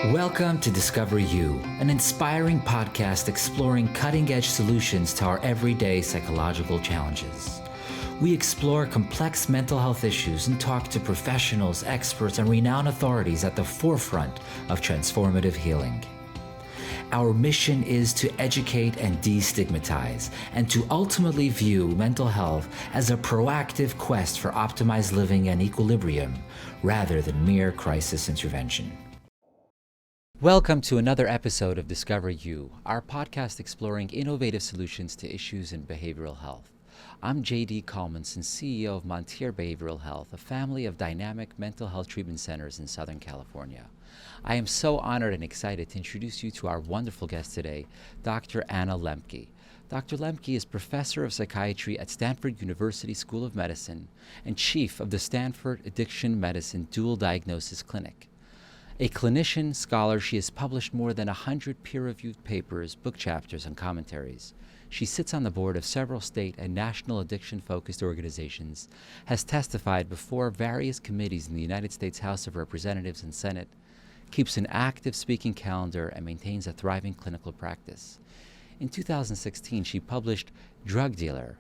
Welcome to Discover You, an inspiring podcast exploring cutting-edge solutions to our everyday psychological challenges. We explore complex mental health issues and talk to professionals, experts, and renowned authorities at the forefront of transformative healing. Our mission is to educate and destigmatize, and to ultimately view mental health as a proactive quest for optimized living and equilibrium, rather than mere crisis intervention. Welcome to another episode of Discover You, our podcast exploring innovative solutions to issues in behavioral health. I'm J.D. Kalmenson, CEO of Montare Behavioral Health, a family of dynamic mental health treatment centers in Southern California. I am so honored and excited to introduce you to our wonderful guest today, Dr. Anna Lembke. Dr. Lembke is professor of psychiatry at Stanford University School of Medicine and chief of the Stanford Addiction Medicine Dual Diagnosis Clinic. A clinician, scholar, she has published more than 100 peer-reviewed papers, book chapters, and commentaries. She sits on the board of several state and national addiction-focused organizations, has testified before various committees in the United States House of Representatives and Senate, keeps an active speaking calendar, and maintains a thriving clinical practice. In 2016, she published Drug Dealer,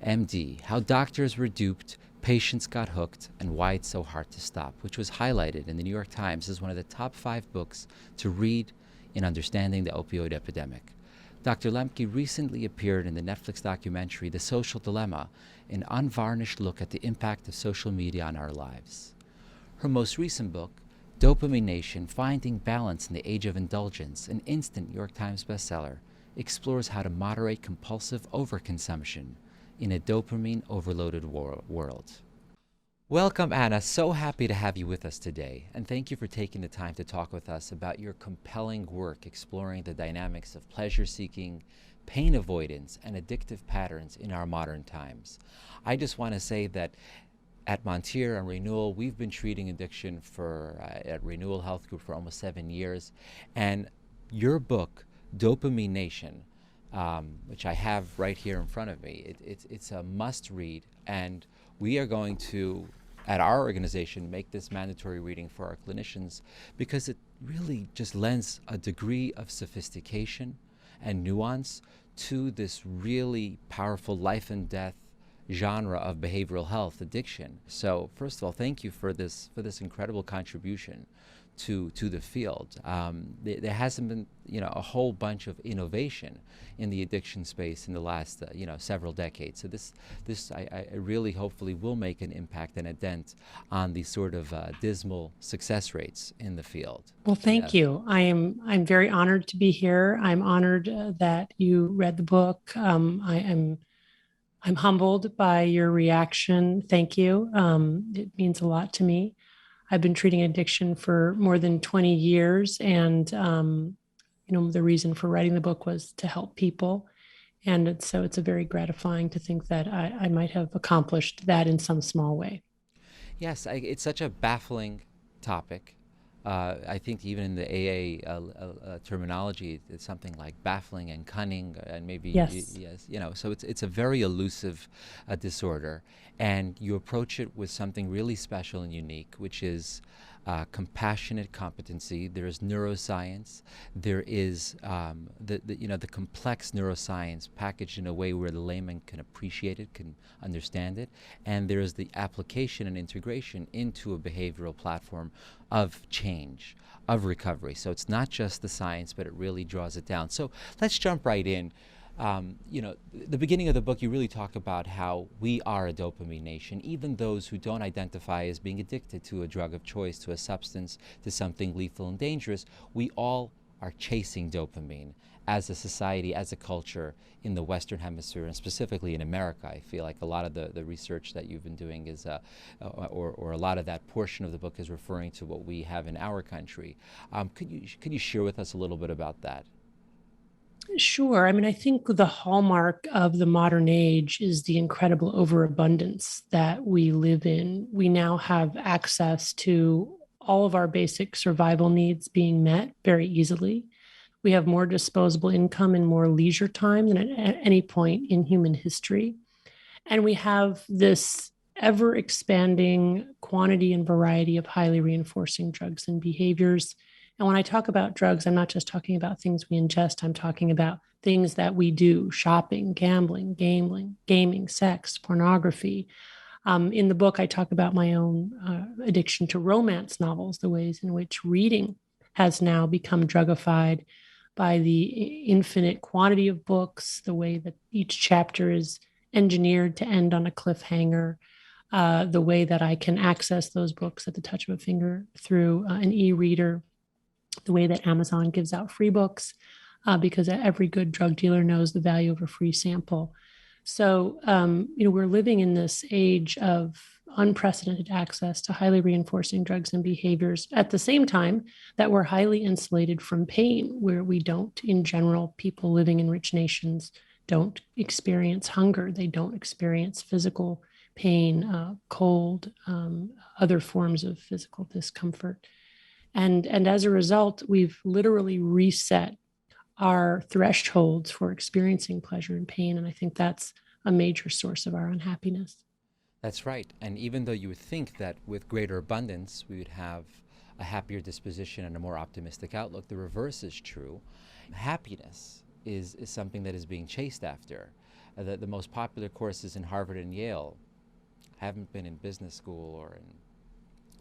MD, How Doctors Were Duped, Patients Got Hooked, and Why It's So Hard to Stop, which was highlighted in the New York Times as one of the top 5 books to read in understanding the opioid epidemic. Dr. Lembke recently appeared in the Netflix documentary The Social Dilemma, an unvarnished look at the impact of social media on our lives. Her most recent book, Dopamine Nation, Finding Balance in the Age of Indulgence, an instant New York Times bestseller, explores how to moderate compulsive overconsumption in a dopamine overloaded world. Welcome, Anna. So happy to have you with us today, and thank you for taking the time to talk with us about your compelling work exploring the dynamics of pleasure-seeking, pain avoidance, and addictive patterns in our modern times. I just want to say that at Montare and Renewal, we've been treating addiction at Renewal Health Group for almost 7 years, and your book, Dopamine Nation, which I have right here in front of me. It's a must-read, and we are going to, at our organization, make this mandatory reading for our clinicians because it really just lends a degree of sophistication and nuance to this really powerful life and death genre of behavioral health addiction. So first of all, thank you for this incredible contribution to the field. There hasn't been a whole bunch of innovation in the addiction space in the last several decades. So this I really hopefully will make an impact and a dent on the sort of dismal success rates in the field. Well, thank you. I'm very honored to be here. I'm honored that you read the book. I'm humbled by your reaction. Thank you. It means a lot to me. I've been treating addiction for more than 20 years, and the reason for writing the book was to help people, and so it's a very gratifying to think that I might have accomplished that in some small way. Yes, it's such a baffling topic. I think even in the AA terminology, it's something like baffling and cunning, and maybe yes. So it's a very elusive disorder, and you approach it with something really special and unique, which is compassionate competency. There is neuroscience. There is the complex neuroscience packaged in a way where the layman can appreciate it, can understand it, and there is the application and integration into a behavioral platform of change, of recovery. So it's not just the science, but it really draws it down. So let's jump right in. The beginning of the book, you really talk about how we are a dopamine nation. Even those who don't identify as being addicted to a drug of choice, to a substance, to something lethal and dangerous, we all are chasing dopamine as a society, as a culture in the Western Hemisphere, and specifically in America. I feel like a lot of the research that you've been doing is, or a lot of that portion of the book is referring to what we have in our country. Could you share with us a little bit about that? Sure. I mean, I think the hallmark of the modern age is the incredible overabundance that we live in. We now have access to all of our basic survival needs being met very easily. We have more disposable income and more leisure time than at any point in human history. And we have this ever expanding quantity and variety of highly reinforcing drugs and behaviors And when I talk about drugs, I'm not just talking about things we ingest. I'm talking about things that we do: shopping, gambling, gaming, sex, pornography. In the book, I talk about my own addiction to romance novels, the ways in which reading has now become drugified by the infinite quantity of books, the way that each chapter is engineered to end on a cliffhanger, the way that I can access those books at the touch of a finger through an e-reader, the way that Amazon gives out free books, because every good drug dealer knows the value of a free sample. So, we're living in this age of unprecedented access to highly reinforcing drugs and behaviors at the same time that we're highly insulated from pain, where we don't, in general, people living in rich nations don't experience hunger. They don't experience physical pain, cold, other forms of physical discomfort. And as a result, we've literally reset our thresholds for experiencing pleasure and pain. And I think that's a major source of our unhappiness. That's right. And even though you would think that with greater abundance, we would have a happier disposition and a more optimistic outlook, the reverse is true. Happiness is something that is being chased after. The most popular courses in Harvard and Yale haven't been in business school or in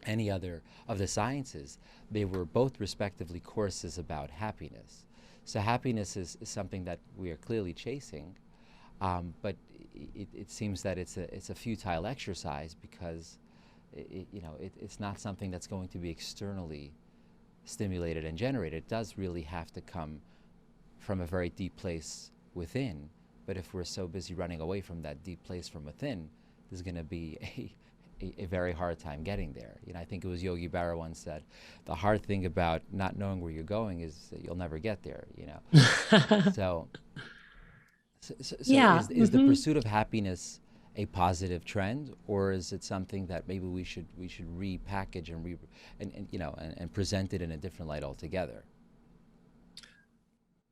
any other of the sciences. They were both respectively courses about happiness. So happiness is something that we are clearly chasing, but it seems that it's a futile exercise because it's not something that's going to be externally stimulated and generated. It does really have to come from a very deep place within. But if we're so busy running away from that deep place from within, there's going to be a very hard time getting there. I think it was Yogi Berra once said, the hard thing about not knowing where you're going is that you'll never get there, So Yeah. is the pursuit of happiness a positive trend, or is it something that maybe we should repackage and present it in a different light altogether?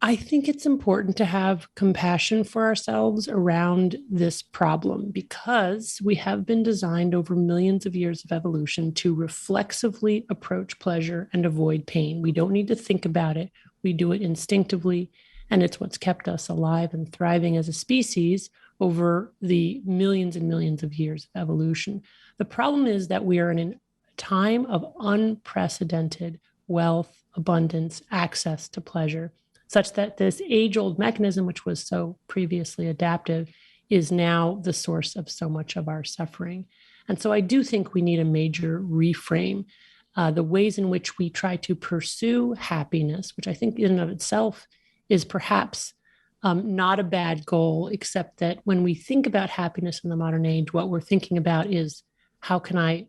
I think it's important to have compassion for ourselves around this problem because we have been designed over millions of years of evolution to reflexively approach pleasure and avoid pain. We don't need to think about it. We do it instinctively, and it's what's kept us alive and thriving as a species over the millions and millions of years of evolution. The problem is that we are in a time of unprecedented wealth, abundance, access to pleasure, such that this age-old mechanism, which was so previously adaptive, is now the source of so much of our suffering. And so I do think we need a major reframe. The ways in which we try to pursue happiness, which I think in and of itself is perhaps not a bad goal, except that when we think about happiness in the modern age, what we're thinking about is, how can I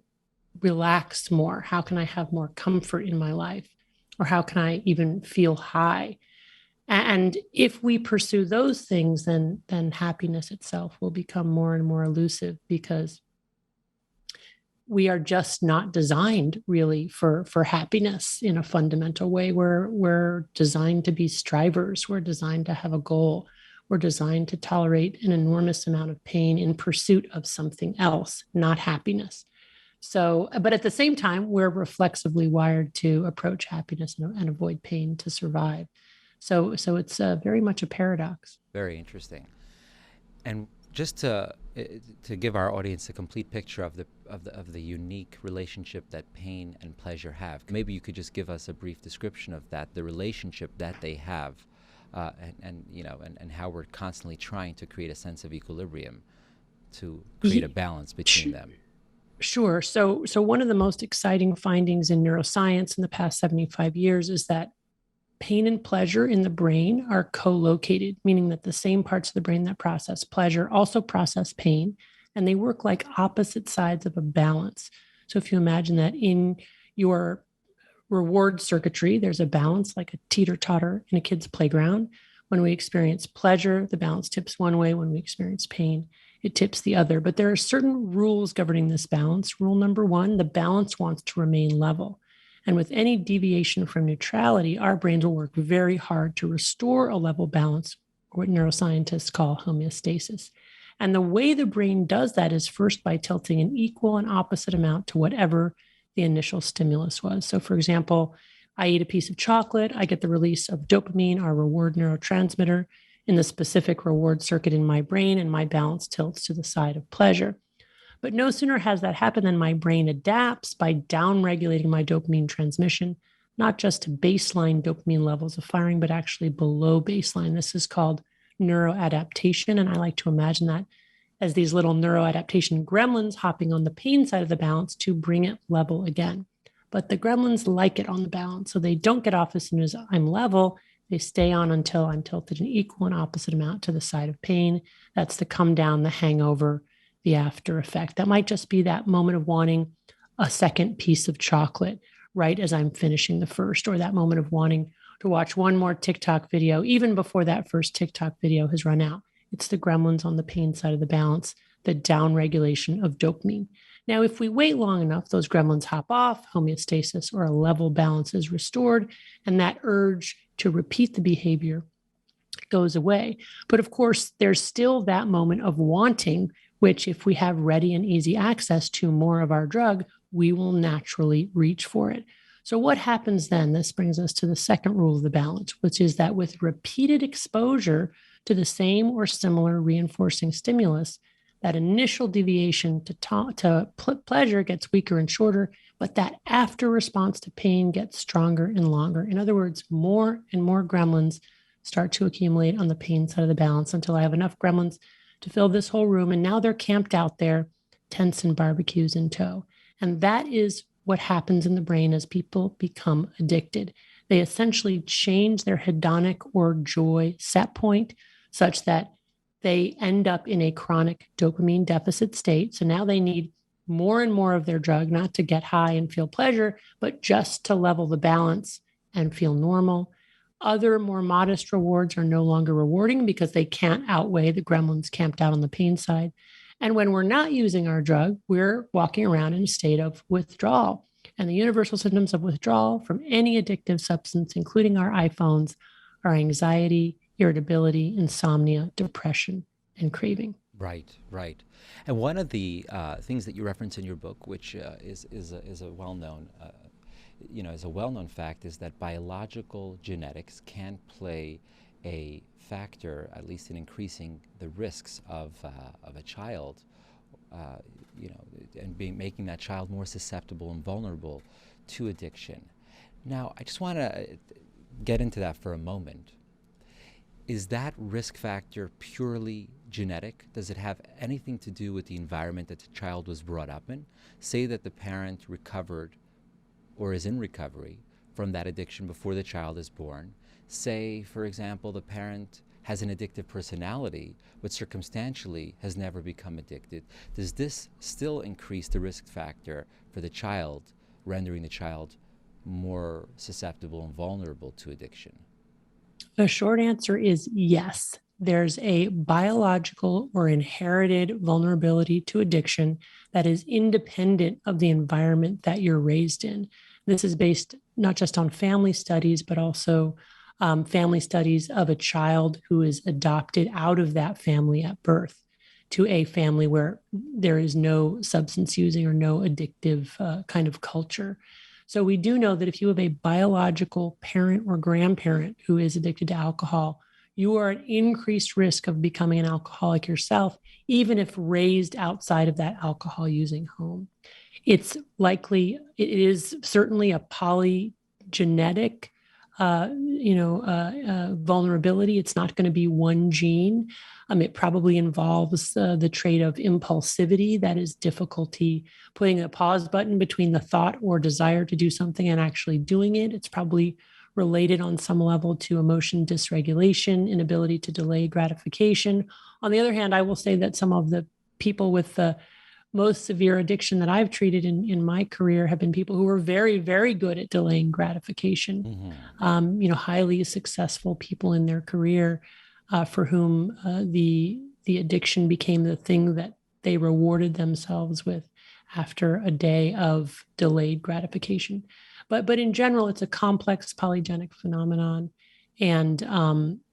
relax more? How can I have more comfort in my life? Or how can I even feel high? And if we pursue those things, then happiness itself will become more and more elusive, because we are just not designed really for happiness in a fundamental way. We're designed to be strivers. We're designed to have a goal. We're designed to tolerate an enormous amount of pain in pursuit of something else, not happiness. So, but at the same time, we're reflexively wired to approach happiness and avoid pain to survive. So it's very much a paradox. Very interesting. And just to give our audience a complete picture of the unique relationship that pain and pleasure have, maybe you could just give us a brief description of that, the relationship that they have, and how we're constantly trying to create a sense of equilibrium to create a balance between them. Sure. So one of the most exciting findings in neuroscience in the past 75 years is that pain and pleasure in the brain are co-located, meaning that the same parts of the brain that process pleasure also process pain, and they work like opposite sides of a balance. So if you imagine that in your reward circuitry, there's a balance like a teeter-totter in a kid's playground. When we experience pleasure, the balance tips one way. When we experience pain, it tips the other. But there are certain rules governing this balance. Rule number one, the balance wants to remain level. And with any deviation from neutrality, our brains will work very hard to restore a level balance, or what neuroscientists call homeostasis. And the way the brain does that is first by tilting an equal and opposite amount to whatever the initial stimulus was. So for example, I eat a piece of chocolate, I get the release of dopamine, our reward neurotransmitter, in the specific reward circuit in my brain, and my balance tilts to the side of pleasure. But no sooner has that happened than my brain adapts by downregulating my dopamine transmission, not just to baseline dopamine levels of firing, but actually below baseline. This is called neuroadaptation. And I like to imagine that as these little neuroadaptation gremlins hopping on the pain side of the balance to bring it level again. But the gremlins like it on the balance, so they don't get off as soon as I'm level. They stay on until I'm tilted an equal and opposite amount to the side of pain. That's the come down, the hangover, the after effect. That might just be that moment of wanting a second piece of chocolate right as I'm finishing the first, or that moment of wanting to watch one more TikTok video, even before that first TikTok video has run out. It's the gremlins on the pain side of the balance, the downregulation of dopamine. Now, if we wait long enough, those gremlins hop off, homeostasis or a level balance is restored, and that urge to repeat the behavior goes away. But of course, there's still that moment of wanting, which if we have ready and easy access to more of our drug, we will naturally reach for it. So what happens then? This brings us to the second rule of the balance, which is that with repeated exposure to the same or similar reinforcing stimulus, that initial deviation to pleasure gets weaker and shorter, but that after response to pain gets stronger and longer. In other words, more and more gremlins start to accumulate on the pain side of the balance until I have enough gremlins to fill this whole room. And now they're camped out there, tents and barbecues in tow. And that is what happens in the brain as people become addicted. They essentially change their hedonic or joy set point such that they end up in a chronic dopamine deficit state. So now they need more and more of their drug, not to get high and feel pleasure, but just to level the balance and feel normal. Other more modest rewards are no longer rewarding because they can't outweigh the gremlins camped out on the pain side. And when we're not using our drug, we're walking around in a state of withdrawal. And the universal symptoms of withdrawal from any addictive substance, including our iPhones, are anxiety, irritability, insomnia, depression, and craving. Right, right. And one of the things that you reference in your book, which is a well-known is a well-known fact, is that biological genetics can play a factor, at least in increasing the risks of a child, and making that child more susceptible and vulnerable to addiction. Now, I just want to get into that for a moment. Is that risk factor purely genetic? Does it have anything to do with the environment that the child was brought up in? Say that the parent recovered or is in recovery from that addiction before the child is born. Say, for example, the parent has an addictive personality, but circumstantially has never become addicted. Does this still increase the risk factor for the child, rendering the child more susceptible and vulnerable to addiction? The short answer is yes. There's a biological or inherited vulnerability to addiction that is independent of the environment that you're raised in. This is based not just on family studies, but also family studies of a child who is adopted out of that family at birth to a family where there is no substance using or no addictive kind of culture. So we do know that if you have a biological parent or grandparent who is addicted to alcohol, you are at increased risk of becoming an alcoholic yourself, even if raised outside of that alcohol using home. It is certainly a polygenetic vulnerability. It's not going to be one gene. It probably involves the trait of impulsivity, that is difficulty putting a pause button between the thought or desire to do something and actually doing it. It's probably related on some level to emotion dysregulation, inability to delay gratification. On the other hand, I will say that some of the people with the most severe addiction that I've treated in my career have been people who were very, very good at delaying gratification, highly successful people in their career for whom the addiction became the thing that they rewarded themselves with after a day of delayed gratification. But in general, it's a complex polygenic phenomenon, and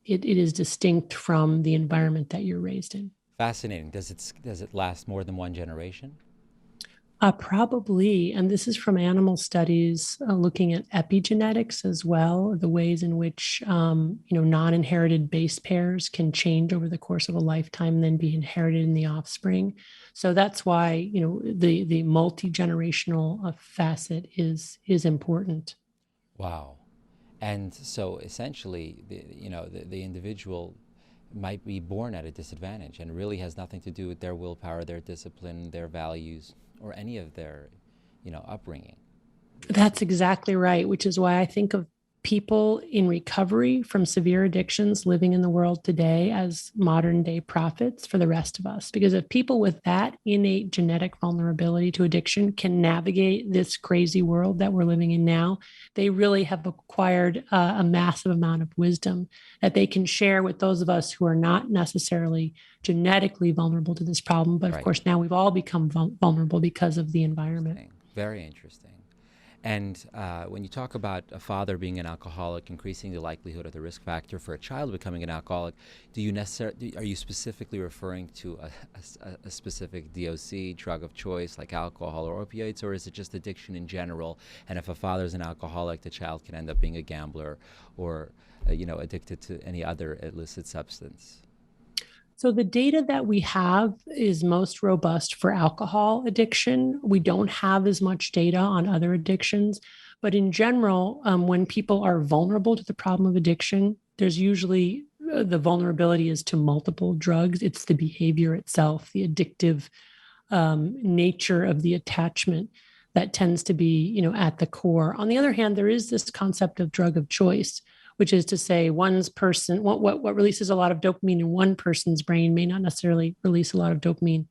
it is distinct from the environment that you're raised in. Fascinating. Does it last more than one generation? Probably. And this is from animal studies looking at epigenetics as well, the ways in which, non-inherited base pairs can change over the course of a lifetime and then be inherited in the offspring. So that's why, the multi-generational facet is important. Wow. And so essentially, the individual might be born at a disadvantage and really has nothing to do with their willpower, their discipline, their values, or any of their, upbringing. That's exactly right, which is why I think of people in recovery from severe addictions living in the world today as modern day prophets for the rest of us. Because if people with that innate genetic vulnerability to addiction can navigate this crazy world that we're living in now, they really have acquired a massive amount of wisdom that they can share with those of us who are not necessarily genetically vulnerable to this problem. But of course, now we've all become vulnerable because of the environment. Very interesting. And when you talk about a father being an alcoholic, increasing the likelihood of the risk factor for a child becoming an alcoholic, are you specifically referring to a specific DOC, drug of choice, like alcohol or opioids, or is it just addiction in general? And if a father is an alcoholic, the child can end up being a gambler or, addicted to any other illicit substance? So the data that we have is most robust for alcohol addiction. We don't have as much data on other addictions, but in general, when people are vulnerable to the problem of addiction, there's usually the vulnerability is to multiple drugs. It's the behavior itself, the addictive nature of the attachment that tends to be, at the core. On the other hand, there is this concept of drug of choice, which is to say what releases a lot of dopamine in one person's brain may not necessarily release a lot of dopamine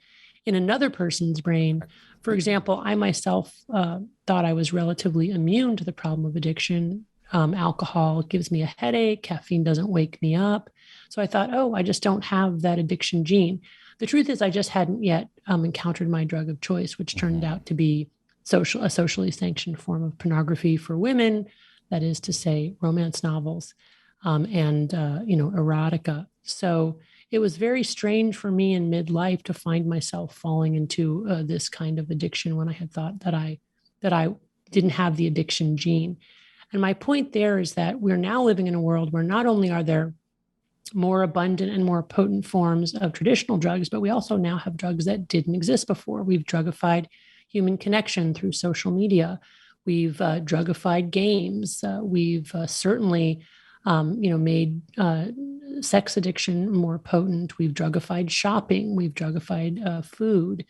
in another person's brain. For example, I myself thought I was relatively immune to the problem of addiction. Alcohol gives me a headache, caffeine doesn't wake me up. So I thought, I just don't have that addiction gene. The truth is I just hadn't yet encountered my drug of choice, which turned out to be a socially sanctioned form of pornography for women. That is to say, romance novels and erotica. So it was very strange for me in midlife to find myself falling into this kind of addiction when I had thought that I didn't have the addiction gene. And my point there is that we're now living in a world where not only are there more abundant and more potent forms of traditional drugs, but we also now have drugs that didn't exist before. We've drugified human connection through social media. We've drugified games. We've certainly, made sex addiction more potent. We've drugified shopping. We've drugified food.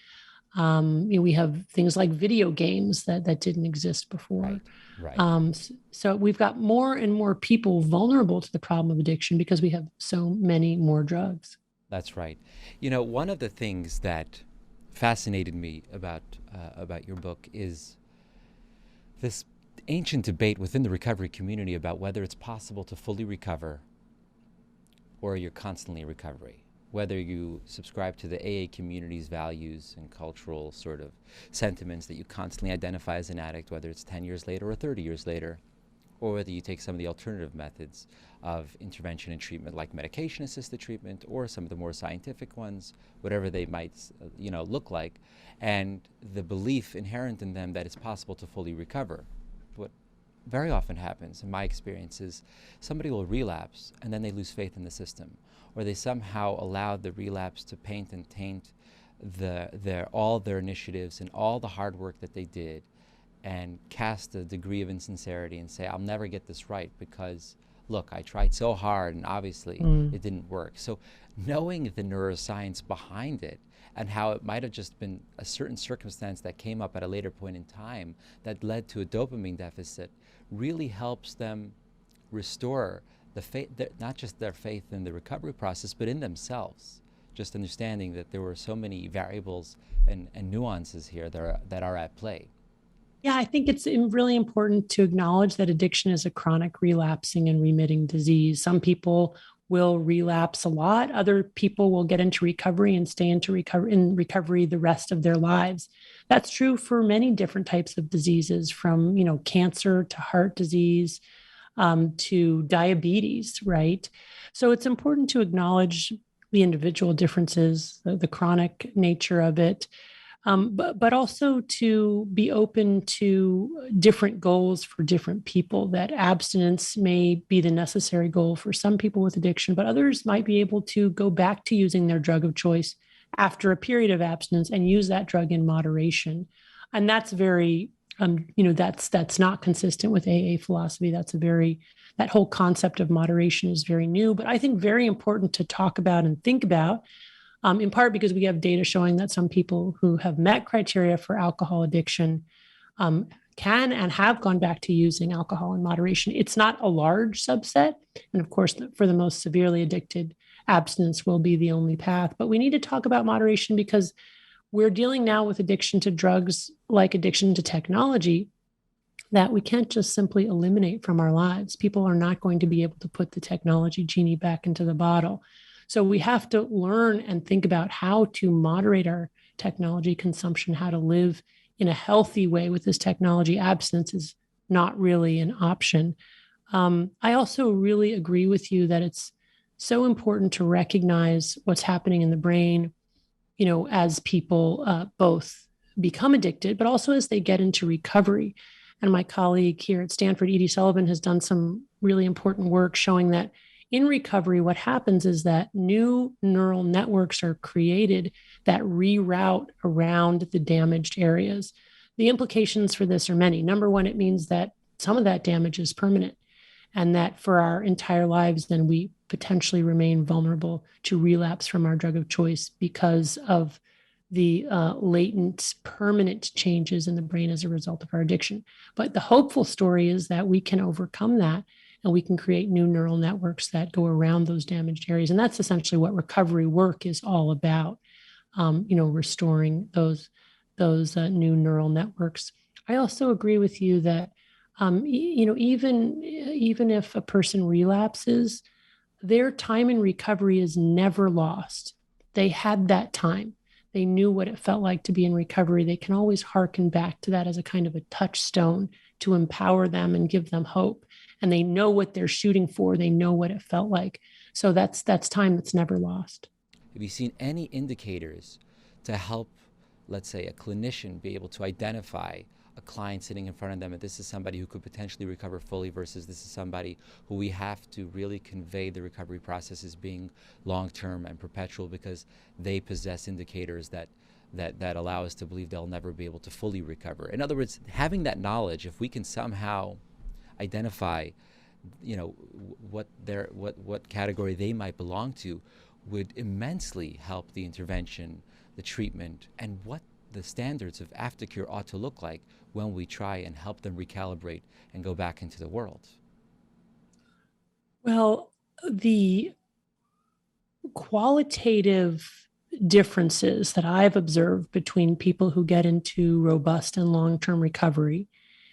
We have things like video games that didn't exist before. Right. So we've got more and more people vulnerable to the problem of addiction because we have so many more drugs. That's right. One of the things that fascinated me about your book is this ancient debate within the recovery community about whether it's possible to fully recover or you're constantly in recovery, whether you subscribe to the AA community's values and cultural sort of sentiments that you constantly identify as an addict, whether it's 10 years later or 30 years later, or whether you take some of the alternative methods of intervention and treatment like medication-assisted treatment or some of the more scientific ones, whatever they might look like, and the belief inherent in them that it's possible to fully recover. What very often happens, in my experience, is somebody will relapse and then they lose faith in the system, or they somehow allow the relapse to paint and taint all their initiatives and all the hard work that they did, and cast a degree of insincerity and say, I'll never get this right because, look, I tried so hard and obviously it didn't work. So knowing the neuroscience behind it and how it might have just been a certain circumstance that came up at a later point in time that led to a dopamine deficit really helps them restore the faith, not just their faith in the recovery process, but in themselves. Just understanding that there were so many variables and nuances here that are at play. Yeah, I think it's really important to acknowledge that addiction is a chronic relapsing and remitting disease. Some people will relapse a lot. Other people will get into recovery and stay in recovery the rest of their lives. That's true for many different types of diseases, from cancer to heart disease to diabetes, right? So it's important to acknowledge the individual differences, the chronic nature of it. but also to be open to different goals for different people, that abstinence may be the necessary goal for some people with addiction, but others might be able to go back to using their drug of choice after a period of abstinence and use that drug in moderation. And that's very, that's not consistent with AA philosophy. That whole concept of moderation is very new, but I think very important to talk about and think about, in part because we have data showing that some people who have met criteria for alcohol addiction can and have gone back to using alcohol in moderation. It's not a large subset. And of course, for the most severely addicted, abstinence will be the only path. But we need to talk about moderation because we're dealing now with addiction to drugs like addiction to technology that we can't just simply eliminate from our lives. People are not going to be able to put the technology genie back into the bottle. So we have to learn and think about how to moderate our technology consumption, how to live in a healthy way with this technology. Abstinence is not really an option. I also really agree with you that it's so important to recognize what's happening in the brain, as people both become addicted, but also as they get into recovery. And my colleague here at Stanford, Edie Sullivan, has done some really important work showing that in recovery, what happens is that new neural networks are created that reroute around the damaged areas. The implications for this are many. Number one, it means that some of that damage is permanent, and that for our entire lives, then we potentially remain vulnerable to relapse from our drug of choice because of the latent permanent changes in the brain as a result of our addiction. But the hopeful story is that we can overcome that and we can create new neural networks that go around those damaged areas. And that's essentially what recovery work is all about, restoring those new neural networks. I also agree with you that, even if a person relapses, their time in recovery is never lost. They had that time. They knew what it felt like to be in recovery. They can always hearken back to that as a kind of a touchstone to empower them and give them hope. And they know what they're shooting for. They know what it felt like. So that's time that's never lost. Have you seen any indicators to help, let's say, a clinician be able to identify a client sitting in front of them, and this is somebody who could potentially recover fully versus this is somebody who we have to really convey the recovery process as being long-term and perpetual because they possess indicators that allow us to believe they'll never be able to fully recover? In other words, having that knowledge, if we can somehow identify, what category they might belong to, would immensely help the intervention, the treatment, and what the standards of aftercare ought to look like when we try and help them recalibrate and go back into the world. Well, the qualitative differences that I've observed between people who get into robust and long-term recovery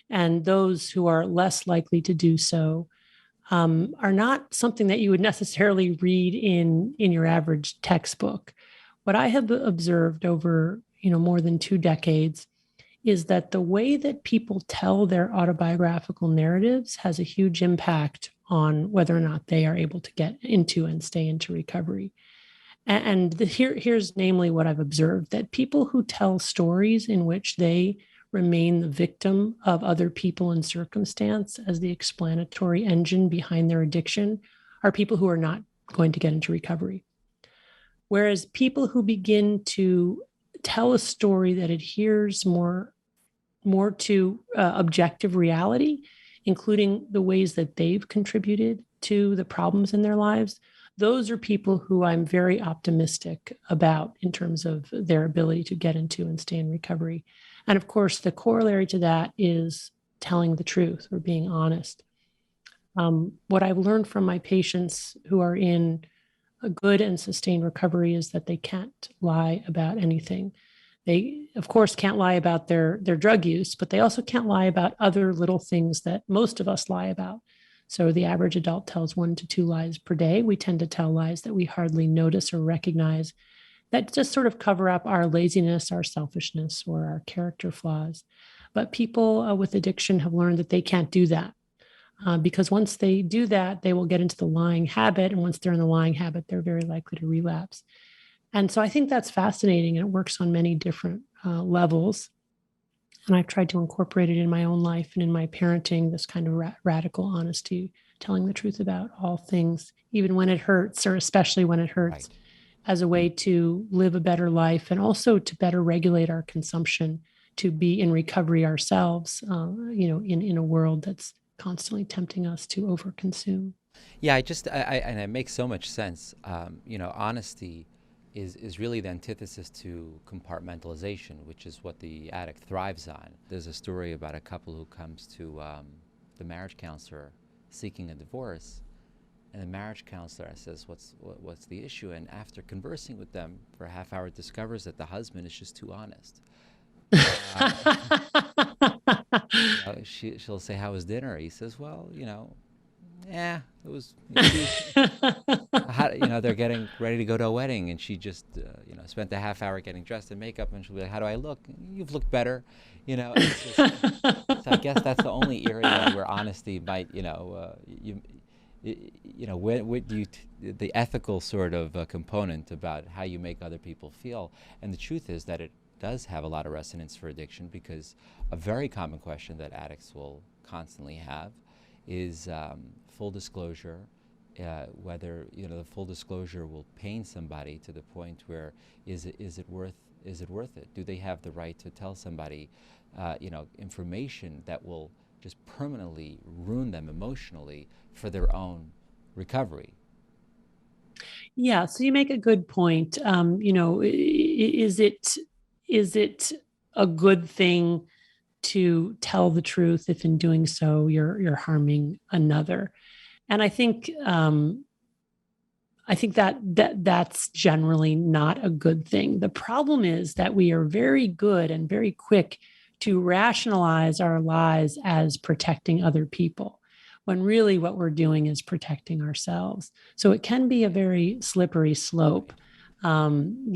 and those who are less likely to do so are not something that you would necessarily read in your average textbook. What I have observed over more than 2 decades is that the way that people tell their autobiographical narratives has a huge impact on whether or not they are able to get into and stay into recovery. And here's namely what I've observed, that people who tell stories in which they remain the victim of other people and circumstance as the explanatory engine behind their addiction are people who are not going to get into recovery. Whereas people who begin to tell a story that adheres more to objective reality, including the ways that they've contributed to the problems in their lives, those are people who I'm very optimistic about in terms of their ability to get into and stay in recovery. And of course, the corollary to that is telling the truth or being honest. What I've learned from my patients who are in a good and sustained recovery is that they can't lie about anything. They, of course, can't lie about their drug use, but they also can't lie about other little things that most of us lie about. So the average adult tells 1 to 2 lies per day. We tend to tell lies that we hardly notice or recognize, that just sort of cover up our laziness, our selfishness, or our character flaws. But people with addiction have learned that they can't do that because once they do that, they will get into the lying habit. And once they're in the lying habit, they're very likely to relapse. And so I think that's fascinating, and it works on many different levels. And I've tried to incorporate it in my own life and in my parenting, this kind of radical honesty, telling the truth about all things, even when it hurts, or especially when it hurts, Right. as a way to live a better life and also to better regulate our consumption, to be in recovery ourselves, in a world that's constantly tempting us to overconsume. Yeah, and it makes so much sense. Honesty is really the antithesis to compartmentalization, which is what the addict thrives on. There's a story about a couple who comes to the marriage counselor seeking a divorce, and the marriage counselor says, "What's the issue?" And after conversing with them for a half hour, discovers that the husband is just too honest. She'll say, "How was dinner?" He says, "Well, yeah, it was." They're getting ready to go to a wedding, and she just, spent a half hour getting dressed in makeup, and she'll be like, "How do I look?" "You've looked better." So I guess that's the only area where honesty might, the ethical sort of component about how you make other people feel. And the truth is that it does have a lot of resonance for addiction, because a very common question that addicts will constantly have is full disclosure, whether the full disclosure will pain somebody to the point where is it worth it? Do they have the right to tell somebody information that will just permanently ruin them emotionally for their own recovery? Yeah, so you make a good point. Is it a good thing to tell the truth if in doing so you're harming another? And I think that's generally not a good thing. The problem is that we are very good and very quick to rationalize our lies as protecting other people, when really what we're doing is protecting ourselves. So it can be a very slippery slope, and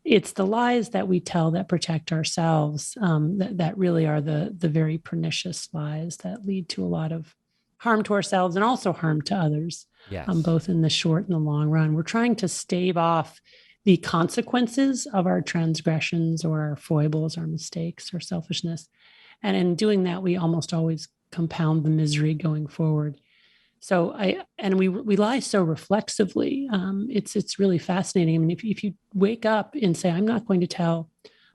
it's the lies that we tell that protect ourselves that really are the very pernicious lies that lead to a lot of harm to ourselves and also harm to others, Yes. Both in the short and the long run. We're trying to stave off the consequences of our transgressions or our foibles, our mistakes, or selfishness. And in doing that, we almost always compound the misery going forward. So we lie so reflexively. It's really fascinating. I mean, if you wake up and say, "I'm not going to tell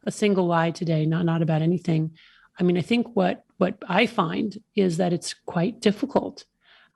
a single lie today, not about anything," I mean, I think what I find is that it's quite difficult.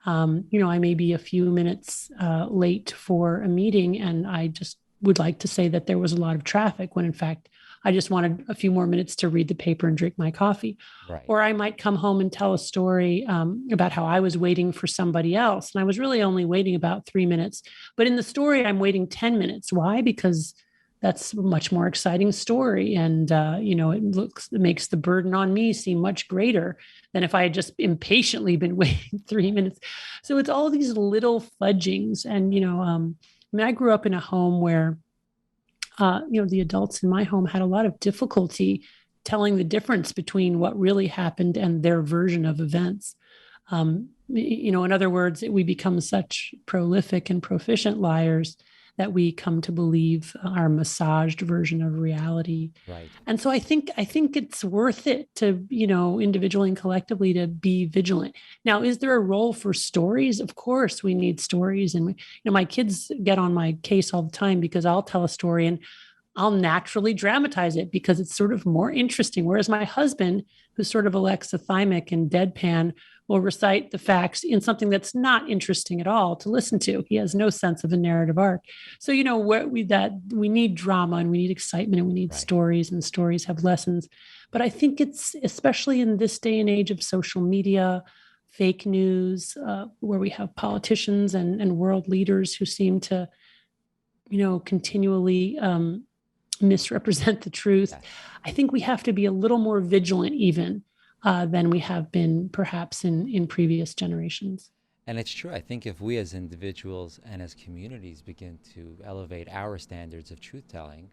I may be a few minutes late for a meeting, and I just would like to say that there was a lot of traffic, when in fact I just wanted a few more minutes to read the paper and drink my coffee. Right. Or I might come home and tell a story about how I was waiting for somebody else, and I was really only waiting about 3 minutes. But in the story, I'm waiting 10 minutes. Why? Because that's a much more exciting story. And, it makes the burden on me seem much greater than if I had just impatiently been waiting 3 minutes. So it's all these little fudgings. And, I grew up in a home where, the adults in my home had a lot of difficulty telling the difference between what really happened and their version of events. In other words, we become such prolific and proficient liars that we come to believe our massaged version of reality. Right. And so I think it's worth it to, individually and collectively, to be vigilant. Now, is there a role for stories? Of course, we need stories. And my kids get on my case all the time because I'll tell a story and I'll naturally dramatize it because it's sort of more interesting. Whereas my husband, who's sort of alexithymic and deadpan, will recite the facts in something that's not interesting at all to listen to. He has no sense of a narrative arc. So, we need drama and we need excitement and we need stories, and stories have lessons. But I think it's, especially in this day and age of social media, fake news, where we have politicians and world leaders who seem to, continually misrepresent the truth. Yes. I think we have to be a little more vigilant even than we have been perhaps in previous generations. And it's true. I think if we as individuals and as communities begin to elevate our standards of truth-telling,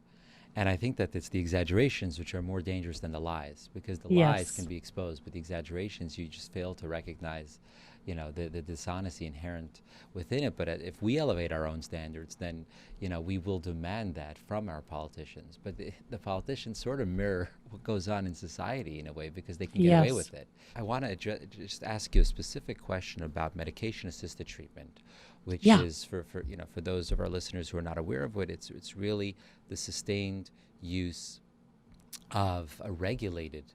and I think that it's the exaggerations which are more dangerous than the lies, because the lies can be exposed, but the exaggerations, you just fail to recognize, the dishonesty inherent within it. But if we elevate our own standards, then, we will demand that from our politicians. But the politicians sort of mirror what goes on in society in a way, because they can get away with it. I want to just ask you a specific question about medication-assisted treatment, which is for those of our listeners who are not aware of it, it's really the sustained use of a regulated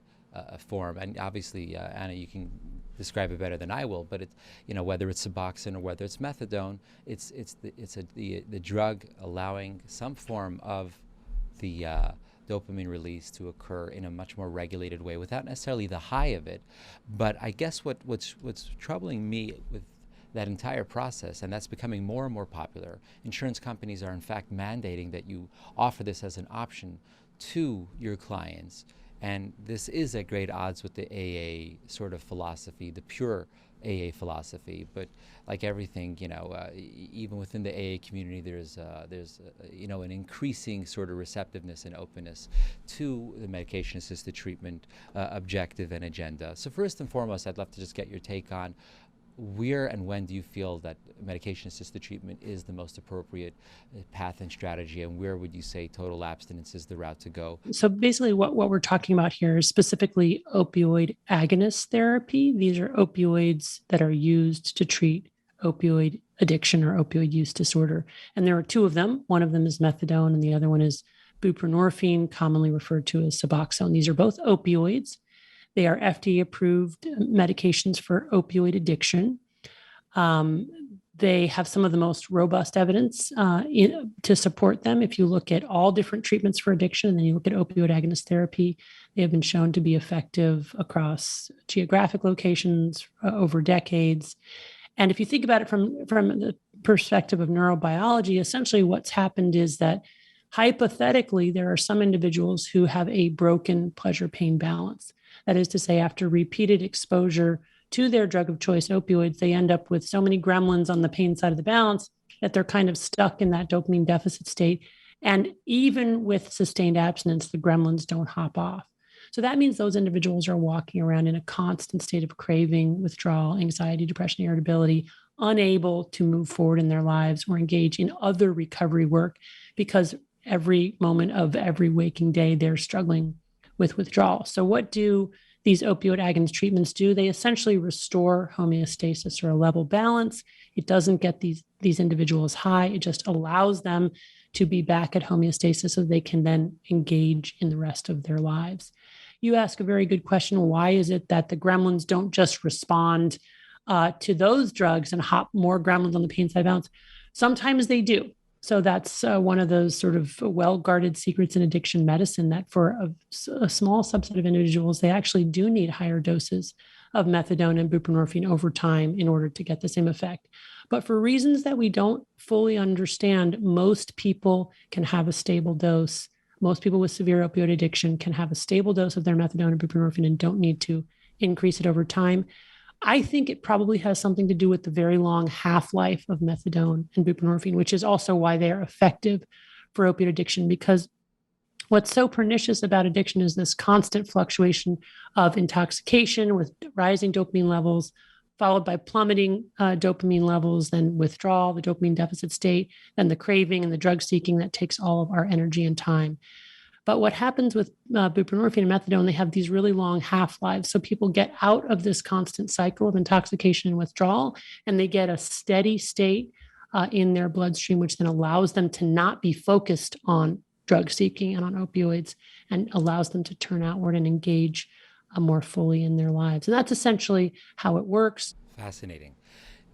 form. And obviously, Anna, you can describe it better than I will, but it's, whether it's Suboxone or whether it's methadone, it's the drug allowing some form of the dopamine release to occur in a much more regulated way without necessarily the high of it. But I guess what's troubling me with that entire process, and that's becoming more and more popular, insurance companies are in fact mandating that you offer this as an option to your clients. And this is at great odds with the AA sort of philosophy, the pure AA philosophy. But like everything, even within the AA community, there's an increasing sort of receptiveness and openness to the medication-assisted treatment objective and agenda. So first and foremost, I'd love to just get your take on where and when do you feel that medication-assisted treatment is the most appropriate path and strategy, and where would you say total abstinence is the route to go? So basically what we're talking about here is specifically opioid agonist therapy. These are opioids that are used to treat opioid addiction or opioid use disorder. And there are two of them. One of them is methadone, and the other one is buprenorphine, commonly referred to as Suboxone. These are both opioids. They are FDA-approved medications for opioid addiction. They have some of the most robust evidence to support them. If you look at all different treatments for addiction, and then you look at opioid agonist therapy, they have been shown to be effective across geographic locations over decades. And if you think about it from the perspective of neurobiology, essentially what's happened is that hypothetically, there are some individuals who have a broken pleasure-pain balance. That is to say, after repeated exposure to their drug of choice, opioids, they end up with so many gremlins on the pain side of the balance that they're kind of stuck in that dopamine deficit state. And even with sustained abstinence, the gremlins don't hop off. So that means those individuals are walking around in a constant state of craving, withdrawal, anxiety, depression, irritability, unable to move forward in their lives or engage in other recovery work, because every moment of every waking day, they're struggling with withdrawal. So what do these opioid agonist treatments do? They essentially restore homeostasis or a level balance. It doesn't get these individuals high. It just allows them to be back at homeostasis so they can then engage in the rest of their lives. You ask a very good question. Why is it that the gremlins don't just respond to those drugs and hop more gremlins on the pain side balance? Sometimes they do. So that's one of those sort of well-guarded secrets in addiction medicine, that for a small subset of individuals, they actually do need higher doses of methadone and buprenorphine over time in order to get the same effect. But for reasons that we don't fully understand, most people can have a stable dose. Most people with severe opioid addiction can have a stable dose of their methadone and buprenorphine and don't need to increase it over time. I think it probably has something to do with the very long half-life of methadone and buprenorphine, which is also why they are effective for opioid addiction, because what's so pernicious about addiction is this constant fluctuation of intoxication with rising dopamine levels, followed by plummeting dopamine levels, then withdrawal, the dopamine deficit state, then the craving and the drug seeking that takes all of our energy and time. But what happens with buprenorphine and methadone, they have these really long half-lives. So people get out of this constant cycle of intoxication and withdrawal, and they get a steady state in their bloodstream, which then allows them to not be focused on drug seeking and on opioids, and allows them to turn outward and engage more fully in their lives. And that's essentially how it works. Fascinating.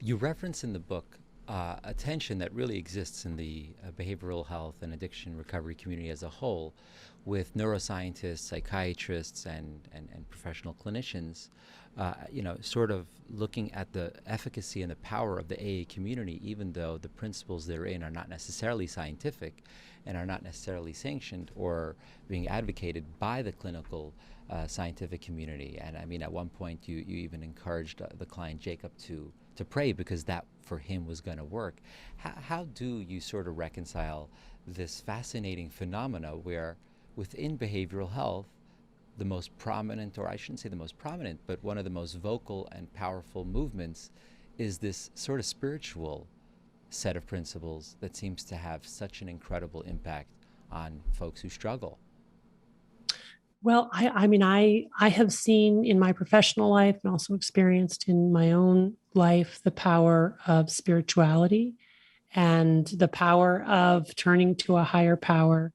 You reference in the book a tension that really exists in the behavioral health and addiction recovery community as a whole, with neuroscientists, psychiatrists, and professional clinicians, sort of looking at the efficacy and the power of the AA community, even though the principles therein are not necessarily scientific and are not necessarily sanctioned or being advocated by the clinical scientific community. And I mean, at one point, you even encouraged the client Jacob to pray, because that for him was going to work. How do you sort of reconcile this fascinating phenomena where within behavioral health, the most prominent, or I shouldn't say the most prominent, but one of the most vocal and powerful movements is this sort of spiritual set of principles that seems to have such an incredible impact on folks who struggle. Well, I mean, I have seen in my professional life and also experienced in my own life the power of spirituality and the power of turning to a higher power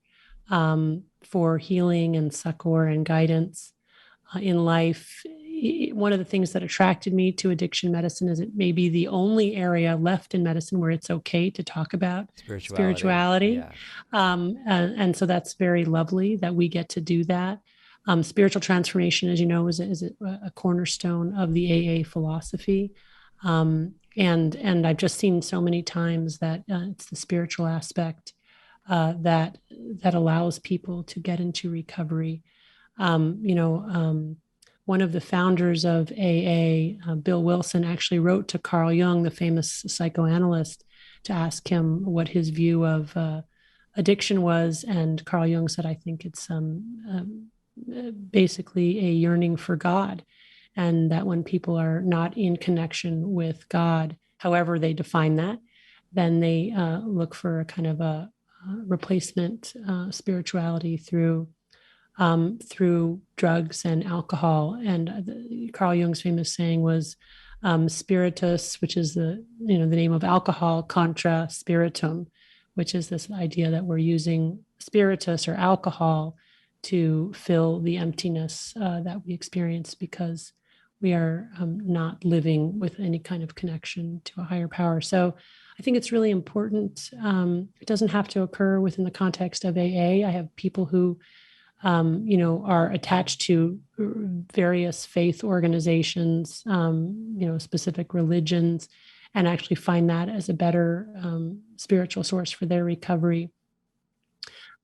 for healing and succor and guidance in life. One of the things that attracted me to addiction medicine is it may be the only area left in medicine where it's okay to talk about spirituality. Yeah. And so that's very lovely that we get to do that. Spiritual transformation, as you know, is a cornerstone of the AA philosophy. And I've just seen so many times that it's the spiritual aspect that allows people to get into recovery. One of the founders of AA, Bill Wilson, actually wrote to Carl Jung, the famous psychoanalyst, to ask him what his view of addiction was. And Carl Jung said, I think it's basically a yearning for God. And that when people are not in connection with God, however they define that, then they look for a kind of a replacement spirituality through drugs and alcohol. And Carl Jung's famous saying was spiritus, which is the name of alcohol, contra spiritum, which is this idea that we're using spiritus or alcohol to fill the emptiness that we experience because we are not living with any kind of connection to a higher power. So I think it's really important. It doesn't have to occur within the context of AA. I have people who are attached to various faith organizations, specific religions, and actually find that as a better spiritual source for their recovery.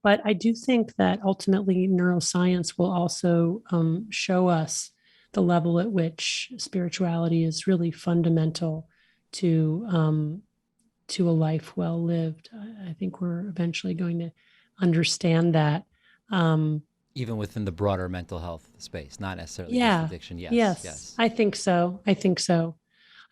But I do think that ultimately neuroscience will also show us the level at which spirituality is really fundamental to a life well lived. I think we're eventually going to understand that. Even within the broader mental health space, not necessarily just addiction. Yes. I think so.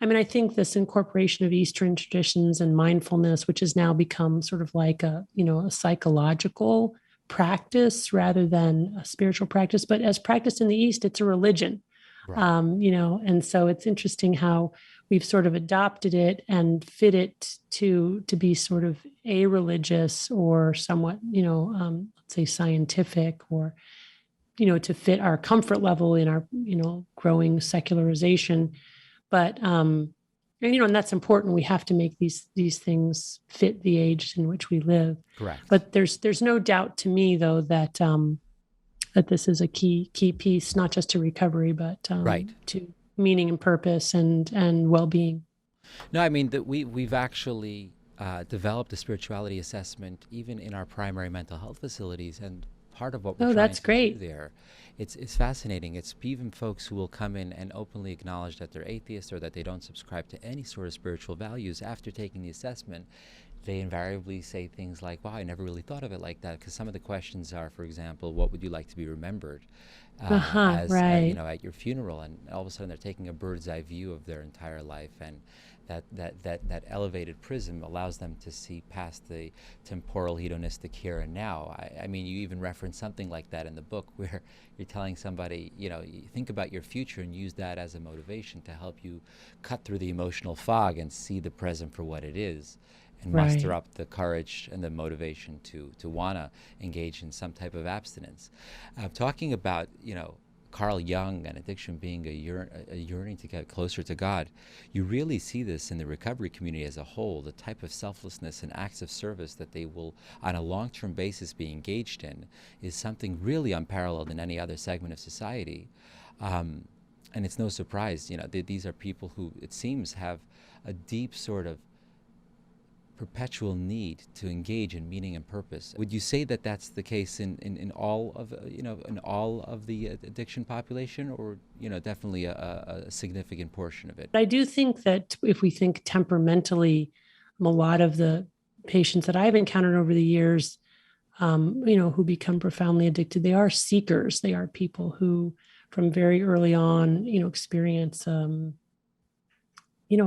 I mean, I think this incorporation of Eastern traditions and mindfulness, which has now become sort of like a psychological practice rather than a spiritual practice, but as practiced in the East, it's a religion. Right. And so it's interesting how we've sort of adopted it and fit it to be sort of a-religious or somewhat, let's say scientific, or, to fit our comfort level in our, growing secularization. But, and that's important. We have to make these things fit the age in which we live. Correct. But there's no doubt to me, though, that that this is a key piece, not just to recovery, but to meaning and purpose and well-being. No, I mean that we've actually developed a spirituality assessment even in our primary mental health facilities, and part of what we're trying to do there, it's fascinating. It's even folks who will come in and openly acknowledge that they're atheist or that they don't subscribe to any sort of spiritual values. After taking the assessment, they invariably say things like, wow, I never really thought of it like that, because some of the questions are, for example, what would you like to be remembered at your funeral? And all of a sudden they're taking a bird's eye view of their entire life, and that elevated prism allows them to see past the temporal hedonistic here and now. I mean, you even reference something like that in the book, where you're telling somebody, you think about your future and use that as a motivation to help you cut through the emotional fog and see the present for what it is, and muster up the courage and the motivation to want to engage in some type of abstinence. Talking about, Carl Jung and addiction being a yearning to get closer to God, you really see this in the recovery community as a whole. The type of selflessness and acts of service that they will, on a long-term basis, be engaged in is something really unparalleled in any other segment of society. And it's no surprise, these are people who, it seems, have a deep sort of perpetual need to engage in meaning and purpose. Would you say that that's the case in all of in all of the addiction population, or definitely a significant portion of it? I do think that if we think temperamentally, a lot of the patients that I've encountered over the years who become profoundly addicted. They are seekers. They are people who, from very early on, experience, a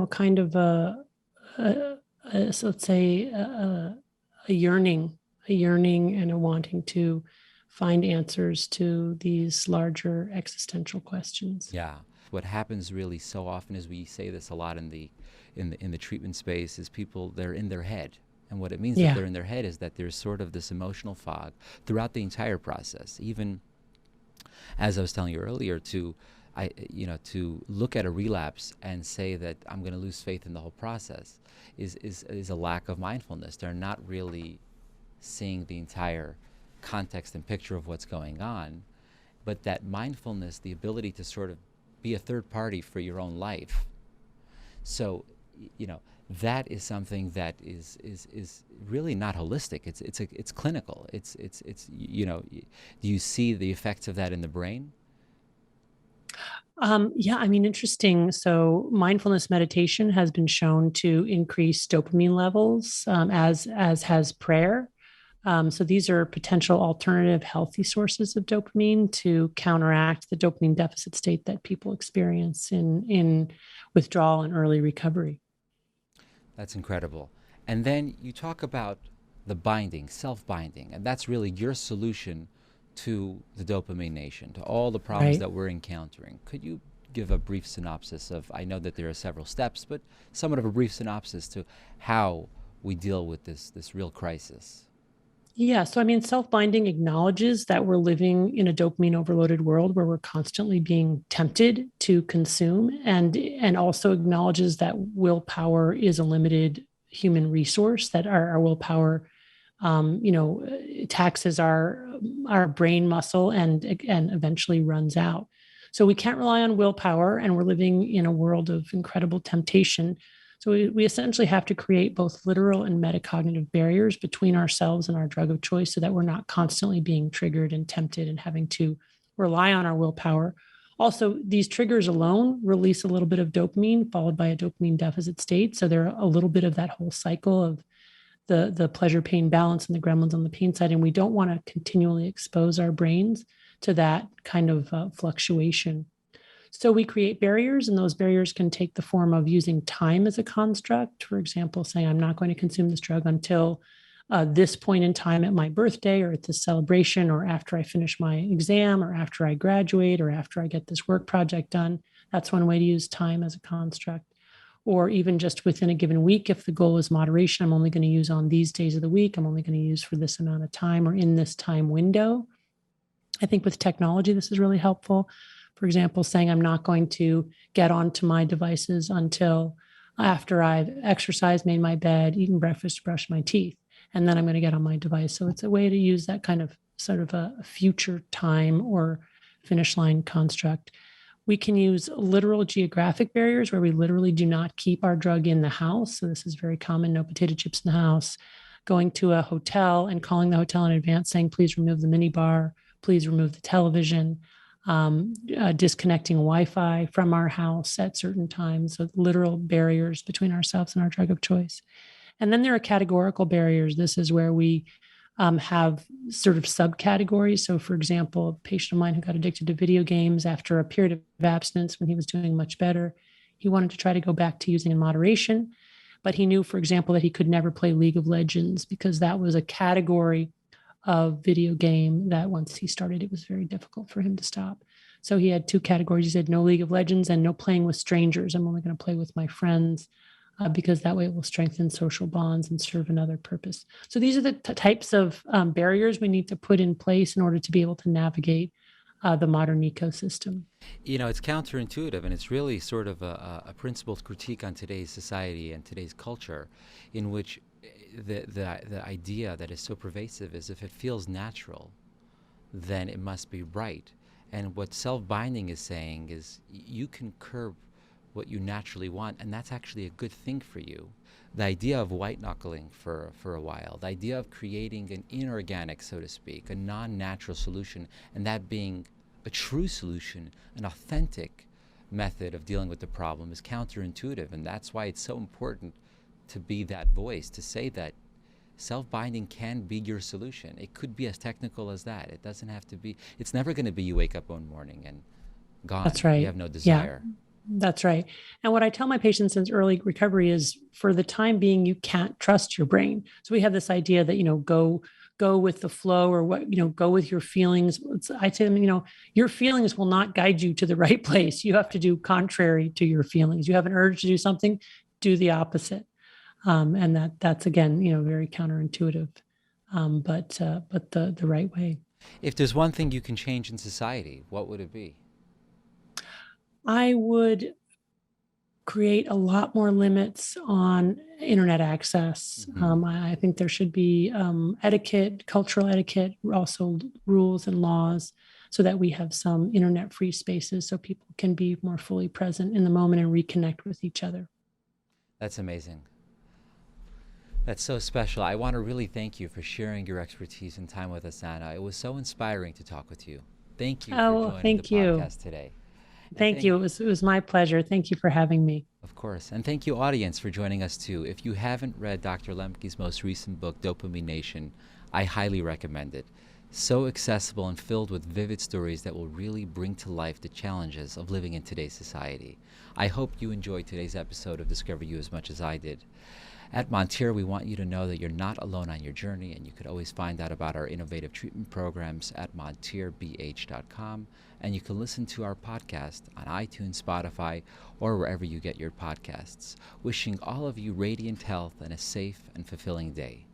kind of so let's say a yearning and a wanting to find answers to these larger existential questions. Yeah. What happens really so often is, we say this a lot in the treatment space, is people, they're in their head. And what it means that they're in their head is that there's sort of this emotional fog throughout the entire process. Even as I was telling you earlier, to look at a relapse and say that I'm going to lose faith in the whole process is a lack of mindfulness. They're not really seeing the entire context and picture of what's going on. But that mindfulness, the ability to sort of be a third party for your own life. So, that is something that is really not holistic. It's clinical. Do you see the effects of that in the brain? Interesting. So mindfulness meditation has been shown to increase dopamine levels, as has prayer. So these are potential alternative healthy sources of dopamine to counteract the dopamine deficit state that people experience in withdrawal and early recovery. That's incredible. And then you talk about the binding, self-binding, and that's really your solution to the dopamine nation, to all the problems that we're encountering. Could you give a brief synopsis of, I know that there are several steps, but somewhat of a brief synopsis to how we deal with this real crisis? Yeah. So, self-binding acknowledges that we're living in a dopamine overloaded world where we're constantly being tempted to consume, and also acknowledges that willpower is a limited human resource, that our willpower, taxes our brain muscle and eventually runs out. So we can't rely on willpower, and we're living in a world of incredible temptation. So we essentially have to create both literal and metacognitive barriers between ourselves and our drug of choice, so that we're not constantly being triggered and tempted and having to rely on our willpower. Also, these triggers alone release a little bit of dopamine, followed by a dopamine deficit state. So they're a little bit of that whole cycle of the pleasure-pain balance and the gremlins on the pain side. And we don't want to continually expose our brains to that kind of fluctuation. So we create barriers, and those barriers can take the form of using time as a construct. For example, saying, I'm not going to consume this drug until this point in time at my birthday, or at this celebration, or after I finish my exam, or after I graduate, or after I get this work project done. That's one way to use time as a construct. Or even just within a given week, if the goal is moderation, I'm only going to use on these days of the week. I'm only going to use for this amount of time, or in this time window. I think with technology, this is really helpful. For example, saying I'm not going to get onto my devices until after I've exercised, made my bed, eaten breakfast, brushed my teeth, and then I'm going to get on my device. So it's a way to use that kind of sort of a future time or finish line construct. We can use literal geographic barriers, where we literally do not keep our drug in the house. So this is very common: no potato chips in the house. Going to a hotel and calling the hotel in advance saying, please remove the minibar, please remove the television. Disconnecting Wi-Fi from our house at certain times. So literal barriers between ourselves and our drug of choice. And then there are categorical barriers. This is where we have sort of subcategories. So for example, a patient of mine who got addicted to video games, after a period of abstinence when he was doing much better, he wanted to try to go back to using in moderation. But he knew, for example, that he could never play League of Legends, because that was a category of video game that once he started, it was very difficult for him to stop. So he had two categories. He said no League of Legends and no playing with strangers. I'm only going to play with my friends, because that way it will strengthen social bonds and serve another purpose. So these are the types of barriers we need to put in place in order to be able to navigate the modern ecosystem. It's counterintuitive, and it's really sort of a principled critique on today's society and today's culture, in which the idea that is so pervasive is, if it feels natural, then it must be right. And what self-binding is saying is, you can curb what you naturally want, and that's actually a good thing for you. The idea of white-knuckling for a while, the idea of creating an inorganic, so to speak, a non-natural solution, and that being a true solution, an authentic method of dealing with the problem, is counterintuitive. And that's why it's so important to be that voice, to say that self-binding can be your solution. It could be as technical as that. It doesn't have to be, it's never going to be you wake up one morning and gone. That's right. You have no desire. Yeah, that's right. And what I tell my patients since early recovery is, for the time being, you can't trust your brain. So we have this idea that, go with the flow, or go with your feelings. I tell them, your feelings will not guide you to the right place. You have to do contrary to your feelings. You have an urge to do something, do the opposite. And that's again, very counterintuitive, but the right way. If there's one thing you can change in society, what would it be? I would create a lot more limits on internet access. Mm-hmm. I think there should be etiquette, cultural etiquette, also rules and laws, so that we have some internet-free spaces so people can be more fully present in the moment and reconnect with each other. That's amazing. That's so special. I want to really thank you for sharing your expertise and time with us, Anna. It was so inspiring to talk with you. Thank you for joining the podcast today. Thank you. It was my pleasure. Thank you for having me. Of course. And thank you, audience, for joining us, too. If you haven't read Dr. Lembke's most recent book, Dopamine Nation, I highly recommend it. So accessible and filled with vivid stories that will really bring to life the challenges of living in today's society. I hope you enjoyed today's episode of Discover You as much as I did. At Montare, we want you to know that you're not alone on your journey, and you could always find out about our innovative treatment programs at montarebh.com, and you can listen to our podcast on iTunes, Spotify, or wherever you get your podcasts. Wishing all of you radiant health and a safe and fulfilling day.